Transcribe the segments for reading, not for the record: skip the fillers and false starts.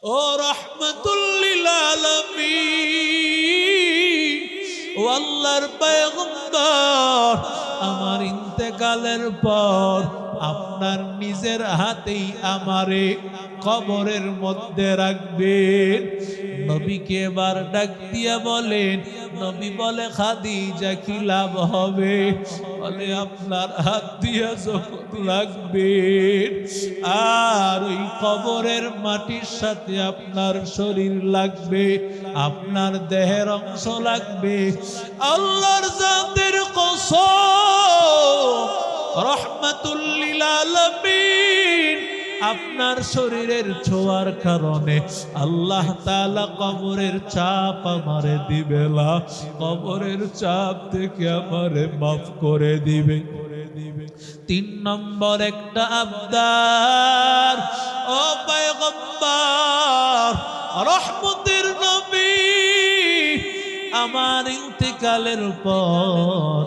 ও রাহমাতুল লিল আলামিন, ও আল্লাহর পয়গম্বর, আমার ইন্তেকালের পর আপনার নিজের হাতেই আমারে কবরের মধ্যে রাখবেন। নবীকে এবার ডাক দিয়া বলেন, নবী বলে খাদিজা কি লাভ হবে? বলে আপনার হাত দিয়া যখন রাখবেন আর ওই কবরের মাটির সাথে আপনার শরীর লাগবে, আপনার দেহের অংশ লাগবে, আল্লাহর জাতের কসম, রাহমাতুল লিল আলামিন, আপনার শরীরের ছোঁয়ার কারণে আল্লাহ তাআলা কবরের চাপ আমারে দিবে না, কবরের চাপ থেকে আমারে মাফ করে দিবে। 3 নম্বর একটা আবদার, ও পয়গম্বর, রহমতের নবী, আমার ইন্তেকালের পর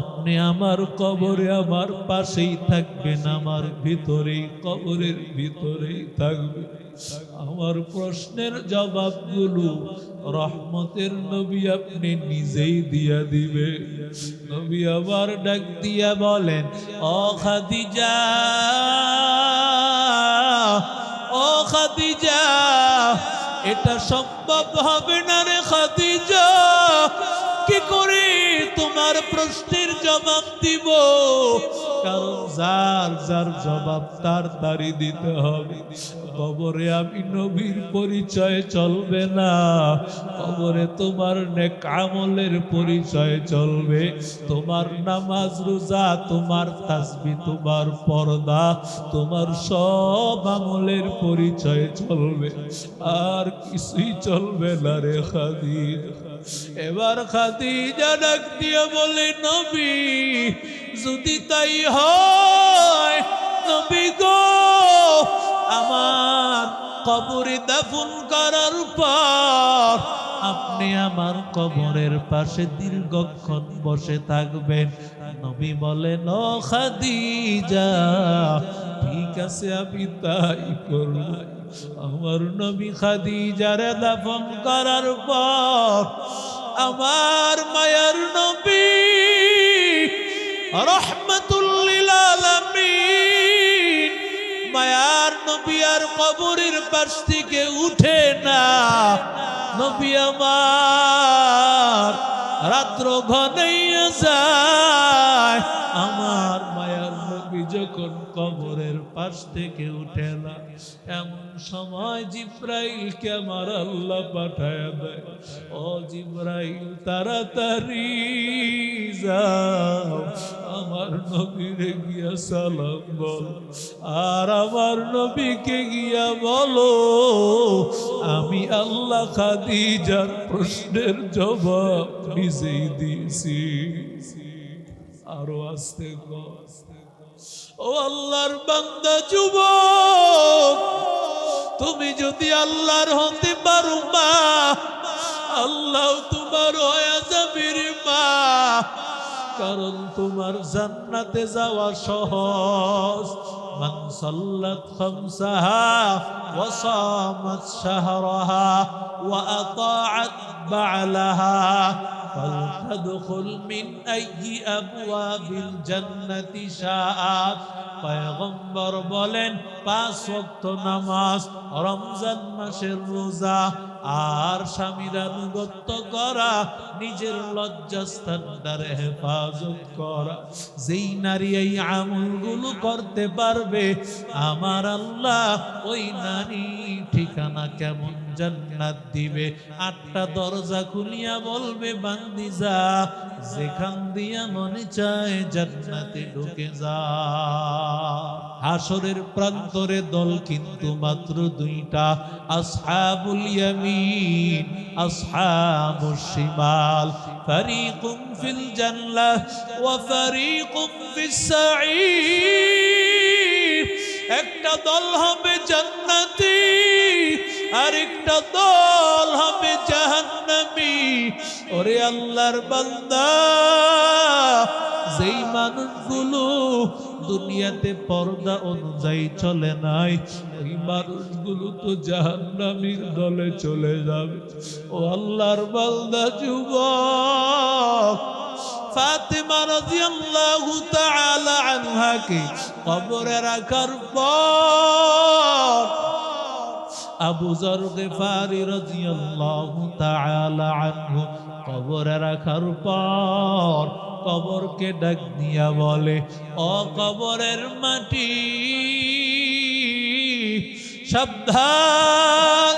আপনি আমার কবরে আমার পাশেই থাকবেন, আমার ভিতরেই, কবরের ভিতরেই থাকবেন। আমার প্রশ্নের জবাবগুলো রহমতের নবী আপনি নিজেই দিয়া দিবে। নবী আবার ডাক দিয়া বলেন, ও খাদিজা, ও খাদিজা, এটা সম্ভব হবে না রে খাদিজা, কি করে তোমার প্রশ্নের জবাব দিব? কারণ যার যার জবাব তার তারই দিতে হবে। কবরে আমি নবীর পরিচয় চলবে না, কবরে তোমার নেক আমলের পরিচয় চলবে, তোমার নামাজ রোজা, তোমার তাসবিহ, তোমার পর্দা, তোমার সব আমলের পরিচয় চলবে, আর কিছুই চলবে না রে খাদিজা। এবার খাদিজা ডাক দিয়ে বলে, নবী যদি তাই হয়, নবী গো, আমার কবরে দাফন করার পর আপনি আমার কবরের পাশে দীর্ঘক্ষণ বসে থাকবেন। নবী বলেন, ও খাদিজা, ঠিক আছে, আমি তাই করব। আমার নবী খাদিজারে দাফন করার পর আমার মায়ার নবী রাহমাতুল লিল আলামিন, মায়ার নবী আর কবরের পাশ থেকে উঠে না। নবী আমার রাত্র ঘনাইয়া যায়, আমার মায়ার নবী যখন কবরের পাশ থেকে উঠে না, এমন সময় জিব্রাইলকে আমার আল্লাহ পাঠায় দেয়, ও জিব্রাইল তাড়াতাড়ি যাও, আমার নবীরে গিয়া সালাম বল, আর আমার নবীকে গিয়া বলো আমি আল্লাহ খাদিজার প্রশ্নের জবাব নিজেই দিয়েছি। আরো আস্তে কর, ও আল্লাহর বান্দা যুবক, তুমি যদি আল্লাহর হতে পারো মা, আল্লাহ তোমার হয়ে যাবে রে মা, কারণ তোমার জান্নাতে যাওয়া সহজ। মান সাল্লাত খামসাহা ওয়া সামাত শাহরাহা ওয়া আতাআত বা'লাহা ফালতাদখুল মিন আইয়ি আবওয়াবিল জান্নাতি শাআত। পয়গম্বর বলেন, 5 ওয়াক্ত নামাজ, রমজান মাসের রোজা, আর স্বামীর আনুগত্য করা, নিজের লজ্জাস্থানটারে হেফাজত করা, যেই নারী এই আমলগুলো করতে পারবে, আমার আল্লাহ ওই নারী ঠিকানা কেমন জান্নাত দিবে। 8টা দরজা খুলিয়া বলবে, বান্দি যা, যেখান দিয়া মনে চায় জান্নাতে ঢুকে যা। হাসরের প্রান্তরে দল কিন্তু মাত্র 2টা, আসহাবুল ইয়ামিন, আসহাবুশ শিমাল। ফারিকুম ফিল জান্নাহ ওয়া ফারিকুম ফিস সাঈর। একটা দল হবে জান্নাতি, আরেকটা দল হবে জাহান্নামী। ওরে আল্লাহর বান্দা, যেই মানুষগুলো দুনিয়াতে পর্দা অনুযায়ী চলে নাই, ওই মানুষগুলো তো জাহান্নামীর দলে চলে যাবে। ও আল্লাহর বান্দা যুবক, ফাতেমা রাদিয়াল্লাহু তাআলা আনহাকে কবরে রাখার পর আবু যর গিফারি রাদিয়াল্লাহু তাআলা আনহু কবরে রাখার পর কবরকে ডাক দিয়া বলে, ও কবরের মাটি, সাবধান,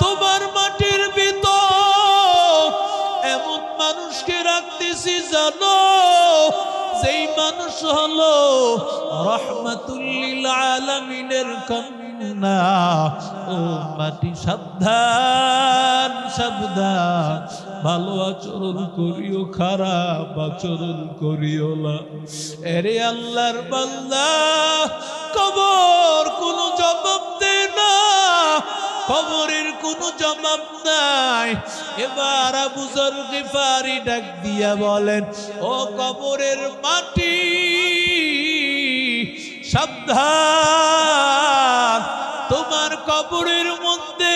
তোমার মাটির ভিতর এমন মানুষকে রাখতেছি জানো, যেই মানুষ হলো রাহমাতুল লিল আলামিনের কন্যা। ও মাটি, সাবধান সাবধান, ভালো আচরণ করিও, খারাপ আচরণ করিও না। এরে আল্লাহর বান্দা, কবর কোনো জবাব দেয় না, কবরের কোনো জবাব নাই। এবার আবু যর গিফারি ডাক দিয়া বলেন, ও কবরের মাটি, সাবধান, তোমার কবরের মধ্যে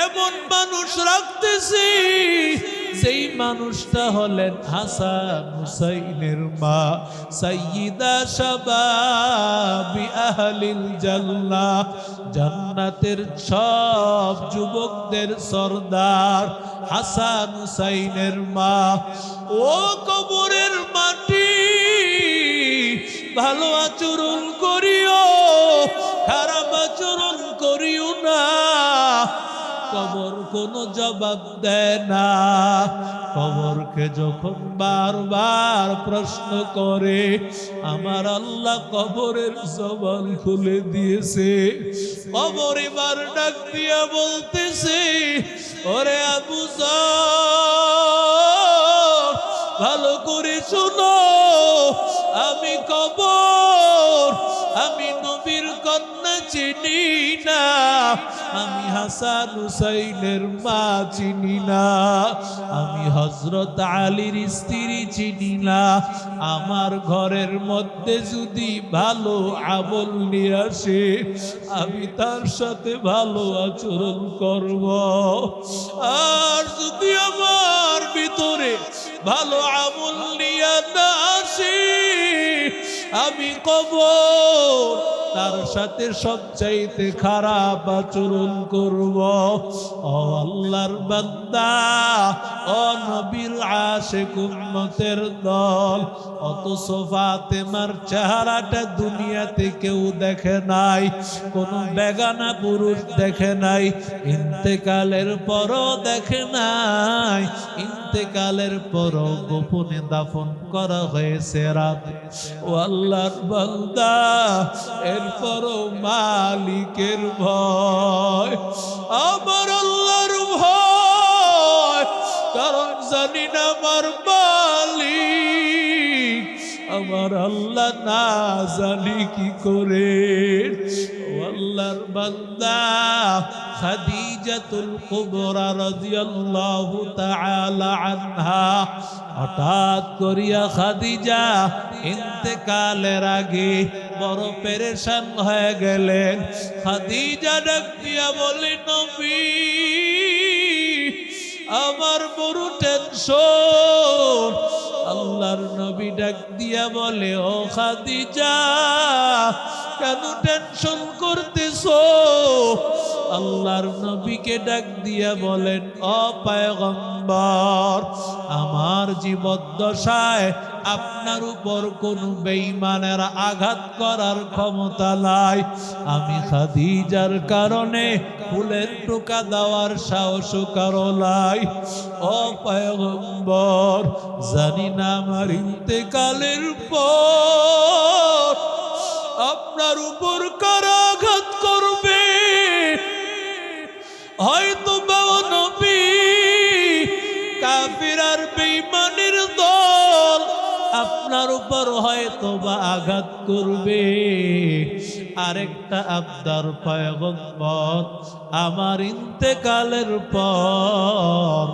এমন মানুষ রাখতেছি, যেই মানুষটা হলেন হাসান হুসাইনের মা, সাইয়্যিদা শাবাবি আহলিল জান্নাহ, জান্নাতের সব যুবকদের সরদার হাসান হুসাইনের মা। ও কবরের মাটি, ভালো আচরণ করিও, খারাপ আচরণ করিও না। কবর কোনো জবাব দেয় না। কবরকে যখন বারবার প্রশ্ন করে, আমার আল্লাহ কবরের জবান খুলে দিয়েছে। কবর এবার ডাক দিয়া বলতেছে, ওরে আবু যর, ভালো করে শোনো, আমি কবর, আমি নবীর কন্যা চিনি না, আমি হাসান হুসাইনের মা চিনি না, আমি হযরত আলীর স্ত্রী চিনি না। আমার ঘরের মধ্যে যদি ভালো আমল নিয়ে আসে, আমি তার সাথে ভালো আচরণ করব, আর যদি আমার ভিতরে ভালো আমল নিয়ে না আসে, আমি কবর, তার সাথে সবচাইতে খারাপ আচরণ করব। ও আল্লাহর বান্দা, ও নবীর আশিক উম্মতের দল, অথচ ফাতেমার চেহারাটা দুনিয়াতে কেউ দেখে নাই, কোনো বেগানা পুরুষ দেখে নাই, ইন্তেকালের পরও দেখে নাই, ইন্তেকালের পরও গোপনে দাফন করা হয়েছে রাতে। ও আল্লাহর বান্দা, এরপরও মালিকের ভয়, আমার আল্লাহর ভয়, কারণ জানি না আমার মালিক, আমার আল্লাহ না জানি কি করে। ও আল্লাহর বান্দা, খাদিজাতুল কুবরা রাদিয়াল্লাহু তাআলা আনহা, হঠাৎ করিয়া খাদিজা ইন্তেকালের আগে বড় পেরেশান হয়ে গেলেন। খাদিজা ডাক দিয়া বলে, নবী, আমার বড় টেনশন। আল্লাহর নবী ডাক দিয়া বলে, ও খাদিজা, কেন টেনশন করতেছো? আল্লাহর নবীকে ডাক দিয়া বলেন, ও পয়গম্বর, আমার জীবদ্দশায় আপনার উপর কোনো বেঈমানের আঘাত করার ক্ষমতা নাই। আমি খাদিজার কারণে ফুলের টোকা দেওয়ার সাহস কারো নাই। ও পয়গম্বর, জানি না আমার ইন্তেকালের পর আপনার উপর কারা আঘাত করবে। হয়তো বাবা নবী, কাফির আর বেঈমানের দল আপনার উপর হয়তো বা আঘাত করবে। আরেকটা আবদার পয়গম্বর, আমার ইন্তেকালের পর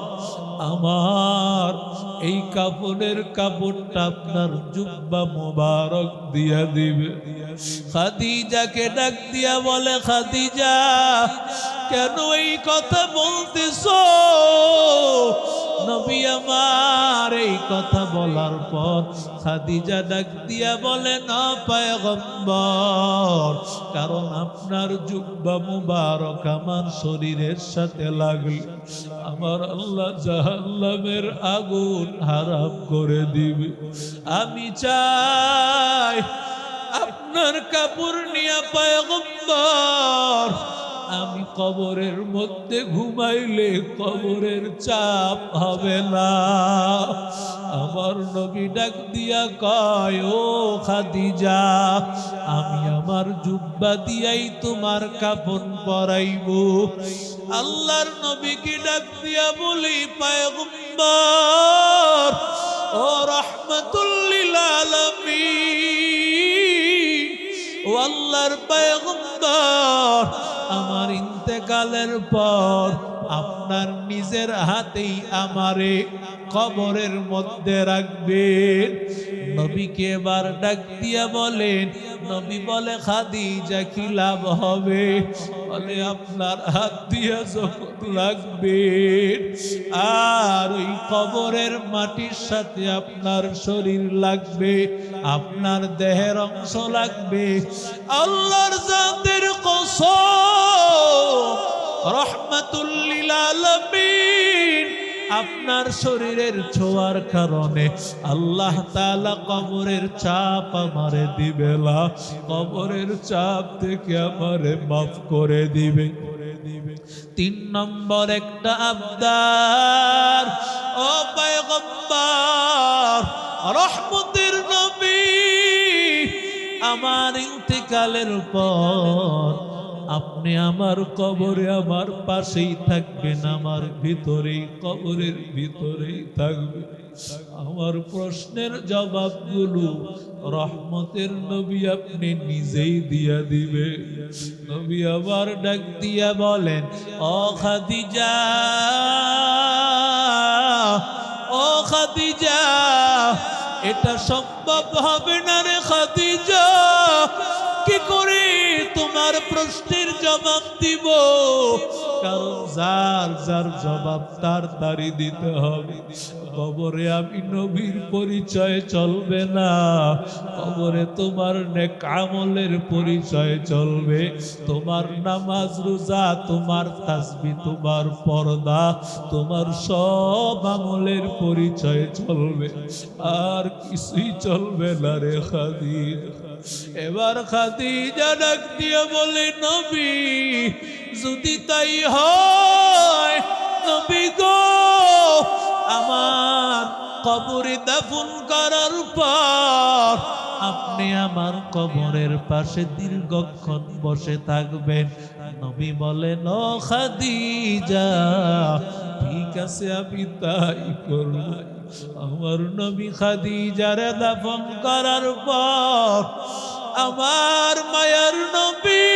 আমার এই কাফনের কাপড়টা আপনার জুব্বা মোবারক দিয়া দিবে। খাদিজাকে ডাক দিয়া বলে, খাদিজা কেন এই কথা বলতেছো? নবী আমার এই কথা বলার পর খাদিজা ডাক দিয়া বলে, না পয়গম্বর, কারণ আপনার জুব্বা মুবারক আমার শরীরের সাথে লাগলে আমার আল্লাহ জাহান্নামের আগুন হারাম করে দিবে। আমি চাই আপনার কাপড় নিয়ে পয়গম্বর আমি কবরের মধ্যে ঘুমাইলে কবরের চাপ হবে না। আমার নবী ডাক দিয়া কয়, ও খাদিজা, আমি আমার জুব্বা দিয়াই তোমার কাফন পরাইব। আল্লাহর নবীকে ডাক দিয়া বলি, পয়গম্বর ও রাহমাতুল লিল আলামিন, ও আল্লাহর পয়গম্বর, আমার ইন্তেকালের পর আপনার নিজের হাতেই আমারে কবরের মধ্যে রাখবেন। নবীকে এবার ডাক দিয়া বলেন, নবী বলে, খাদিজা কি লাভ হবে? বলে, আপনার হাত দিয়া যখন লাগবেন আর ওই কবরের মাটির সাথে আপনার শরীর লাগবে, আপনার দেহের অংশ লাগবে, আল্লাহর জাতের কসম, রাহমাতুল লিল আলামিন, আপনার শরীরের ছোঁয়ার কারণে আল্লাহ তাআলা কবরের চাপ আমারে দিবে না, কবরের চাপ থেকে আমারে মাফ করে দিবে। 3 নম্বর একটা আবদার, ও পয়গম্বর রহমতের নবী, আমার ইন্তেকালের পর আপনি আমার কবরে আমার পাশেই থাকবেন, আমার ভিতরেই, কবরের ভিতরেই থাকবেন। আমার প্রশ্নের জবাবগুলো রহমতের নবী আপনি নিজেই দিয়া দিবে। নবী আবার ডাক দিয়া বলেন, ও খাদিজা, ও খাদিজা, এটা সম্ভব হবে না রে খাদিজা, কি করে তোমার প্রশ্নের জবাব দিব? কারণ যার যার জবাব তার তারই দিতে হবে। কবরে আমি নবীর পরিচয় চলবে না, কবরে তোমার নেক আমলের পরিচয় চলবে, তোমার নামাজ রোজা, তোমার তাসবিহ, তোমার পর্দা, তোমার সব আমলের পরিচয় চলবে, আর কিছুই চলবে না রে খাদিজা। এবার খাদিজা ডাক দিয়ে বলে, নবী যদি তাই হয়, নবী গো, আমার কবরে দাফন করার পর আপনি আমার কবরের পাশে দীর্ঘক্ষণ বসে থাকবেন। নবী বলেন, ও খাদিজা, ঠিক আছে, আমি তাই করব। আমার নবী খাদিজারে দাফন করার পর আমার মায়ার নবী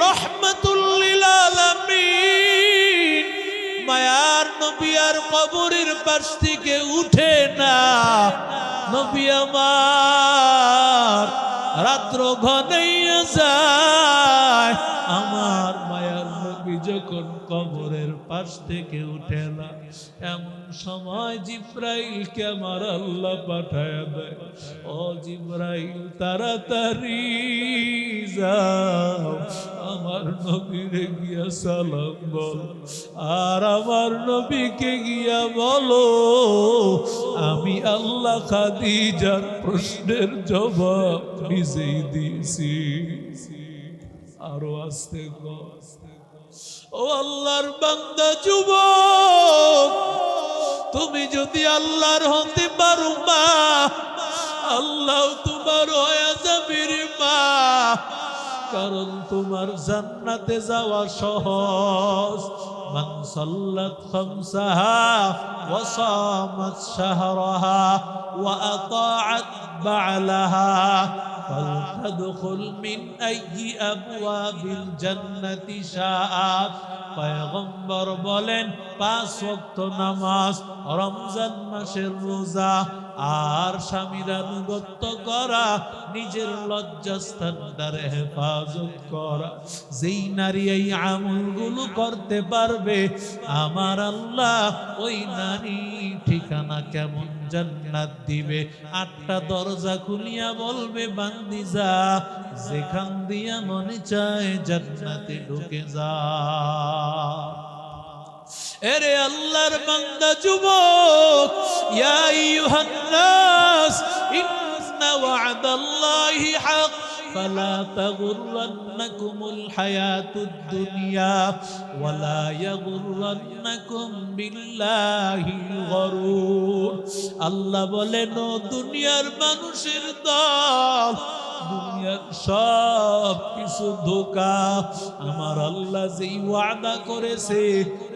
রাহমাতুল লিল আলামিন, মায়ার নবী আর কবরের পাশ থেকে উঠে না। নবী আমার রাত্র ঘনাইয়া যায়, আমার মায়ার নবী যখন কবরের পাশ থেকে উঠে না, এমন সময় জিব্রাইলকে আমার আল্লাহ পাঠায় দেয়, ও জিব্রাইল তাড়াতাড়ি যাও, আমার নবীরে গিয়া সালাম বল, আর আমার নবীকে গিয়া বলো আমি আল্লাহ খাদিজার প্রশ্নের জবাব নিজেই দিয়েছি। আরো আস্তে গো, ও আল্লাহর বান্দা যুবক, তুমি যদি আল্লাহর হতে পারো মা, আল্লাহ তোমার হয়ে যাবে রে মা, কারণ তোমার জান্নাতে যাওয়া সহজ, মান সাল্লাত খামসাহা ওয়া সামাত শাহরাহা ওয়া আতাআত বা'লাহা فلتدخل من أي أبواب الجنة شاءت পয়গম্বর বলেন 5 ওয়াক্ত নামাজ, রমজান মাসের রোজা আর স্বামীর আনুগত্য করা, নিজের লজ্জাস্থানটার হেফাজত করা, যেই নারী এই আমলগুলো করতে পারবে আমার আল্লাহ ওই নারী ঠিকানা কেমন জান্নাত দিবে। 8টা দরজা খুলিয়া বলবে বান্দি যা, যেখান দিয়া মনে চায় জান্নাতে ঢুকে যা। এরে আল্লাহর বান্দা যুবক, ইয়া আইয়ুহান নাস ইন্না ওয়া'দাল্লাহি হক ফালা তাগুররান্নাকুমুল হায়াতুদ দুনিয়া ওয়ালা ইয়াগুররান্নাকুম বিল্লাহিল গরুর। আল্লাহ বলেন ও দুনিয়ার মানুষের দল, দুনিয়ার সব কিছু ধোঁকা। আমার আল্লাহ যেই ওয়াদা করেছে,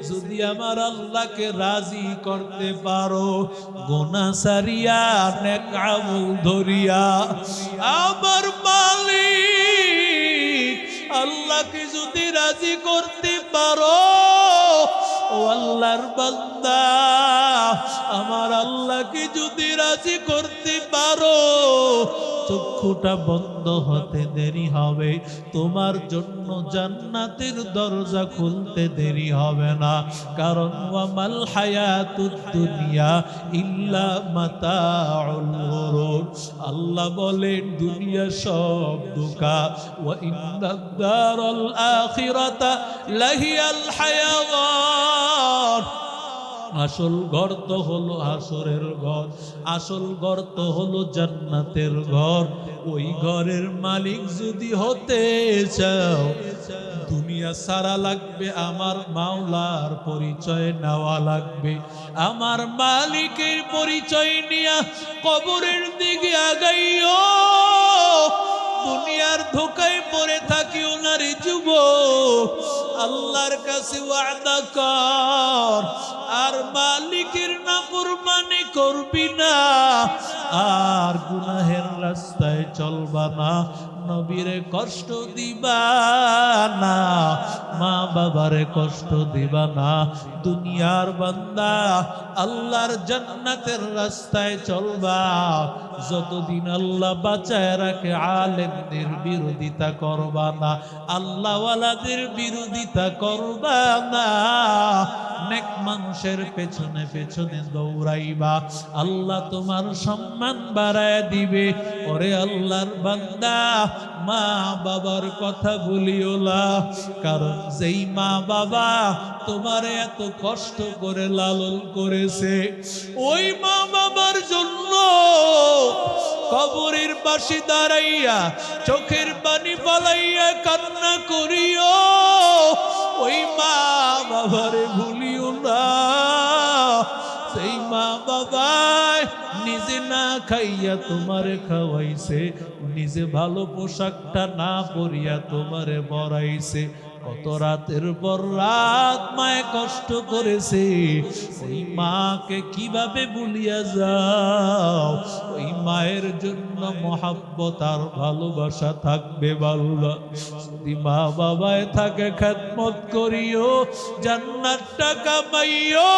যদি আমার আল্লাহকে রাজি করতে পারো, গুনাহ সারিয়া নেক আমল ধরিয়া, আমার মালিক আল্লাহকে যদি রাজি করতে পারো, ও আল্লাহর বান্দা আমার আল্লাহকে যদি রাজি করতে পারো, চক্ষুটা বন্ধ হতে দেরি হবে, তোমার জন্য জান্নাতের দরজা খুলতে দেরি হবে না। কারণ ওয়ামাল হায়াতুদ দুনিয়া ইল্লা মাতাউল গুরুর। আল্লাহ বলেন দুনিয়া সব ধোঁকা, ওয়া ইন্নাদ দারাল আখিরাতা লাহিয়াল হায়াওয়ান। আসল ঘর তো হলো হাসরের ঘর, আসল ঘর তো হলো জান্নাতের ঘর। ওই ঘরের মালিক যদি হতে চাও, দুনিয়া সারা লাগবে, আমার মাওলার পরিচয় নেওয়া লাগবে। আমার মালিকের পরিচয় নিয়া কবরের দিকে আগাইও। দুনিয়ার ধোঁকায় পড়ে থাকি ওনারে যুবক, আল্লাহর কাছে ওয়াদা কর, আর মালিকের নাফরমানি করবি না, আর গুনাহের রাস্তায় চলবা না, নবীরে কষ্ট দিবা না, মা বাবারে কষ্ট দিবা না। দুনিয়ার বান্দা আল্লাহর জান্নাতের রাস্তায় চলবা। যতদিন আল্লাহ বাঁচায় রাখে আলেমদের বিরোধিতা করবা না, আল্লাহওয়ালাদের বিরোধিতা করবা না, নেক মানুষের পেছনে পেছনে দৌড়াইবা, আল্লাহ তোমার সম্মান বাড়ায় দিবে। ওরে আল্লাহর বান্দা, মা বাবার কথা বলিও না, কারণ যেই মা বাবা তোমার এত কষ্ট করে লালন করেছে, ওই মা বাবার জন্য কবরের পাশে দাঁড়াইয়া চোখের পানি ফালাইয়া কান্না করিও। ওই মা বাবারে ভুলিও না। সেই মা বাবায় নিজে না খাইয়া তোমারে খাওয়াইছে, নিজে ভালো পোশাকটা না পরিয়া তোমারে পরাইছে, কত রাতের পর রাত মায়ে কষ্ট করেছে। ওই মাকে কিভাবে ভুলিয়া যাও? ওই মায়ের জন্য মহাব্বত আর ভালোবাসা থাকবে বাল্লা। যদি মা বাবায় থাকে খেদমত করিও, জান্নাতটা কামাইও।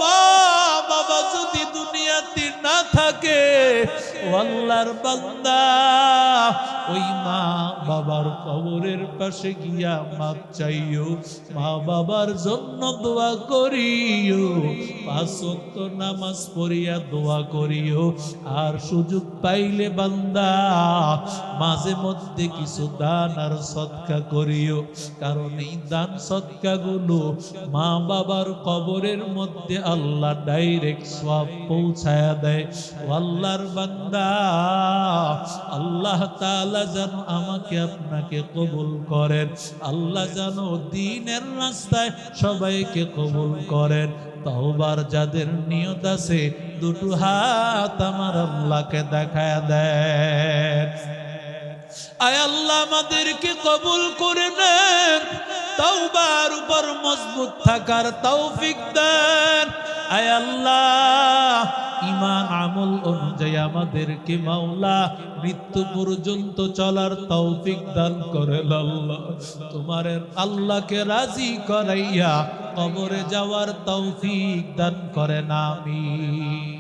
মা বাবা যদি দুনিয়াতে না থাকে, ও আল্লাহর বান্দা, ওই মা বাবার কবরের পাশে গিয়া মাপ চাইও, মা বাবার জন্য দোয়া করিও, 5 ওয়াক্ত নামাজ পড়িয়া দোয়া করিও। আর সুযোগ পাইলে বান্দা মাঝে মধ্যে কিছু দান আর সদকা করিও, কারণ এই দান সদকা গুলো মা বাবার কবরের মধ্যে আল্লাহ ডাইরেক্ট সওয়াব পৌঁছায়া দেয়। আল্লাহর বান্দা, আল্লাহ তাআলা যেন আমাকে আপনাকে কবুল করেন, আল্লাহ যেন দ্বীনের রাস্তায় সবাইকে কবুল করেন। তওবার যাদের নিয়ত আছে, দুটো হাত আমার আল্লাহকে দেখায় দেন। আয় আল্লাহ আমাদেরকে কবুল করে নেন। তওবার উপর মজবুত থাকার তৌফিক দেন। আয় আল্লাহ, ঈমান আমল অনুযায়ী আমাদেরকে মাওলা মৃত্যু পর্যন্ত চলার তৌফিক দান করেন আল্লাহ। তোমার আল্লাহকে রাজি করাইয়া কবরে যাওয়ার তৌফিক দান করেন। আমিন।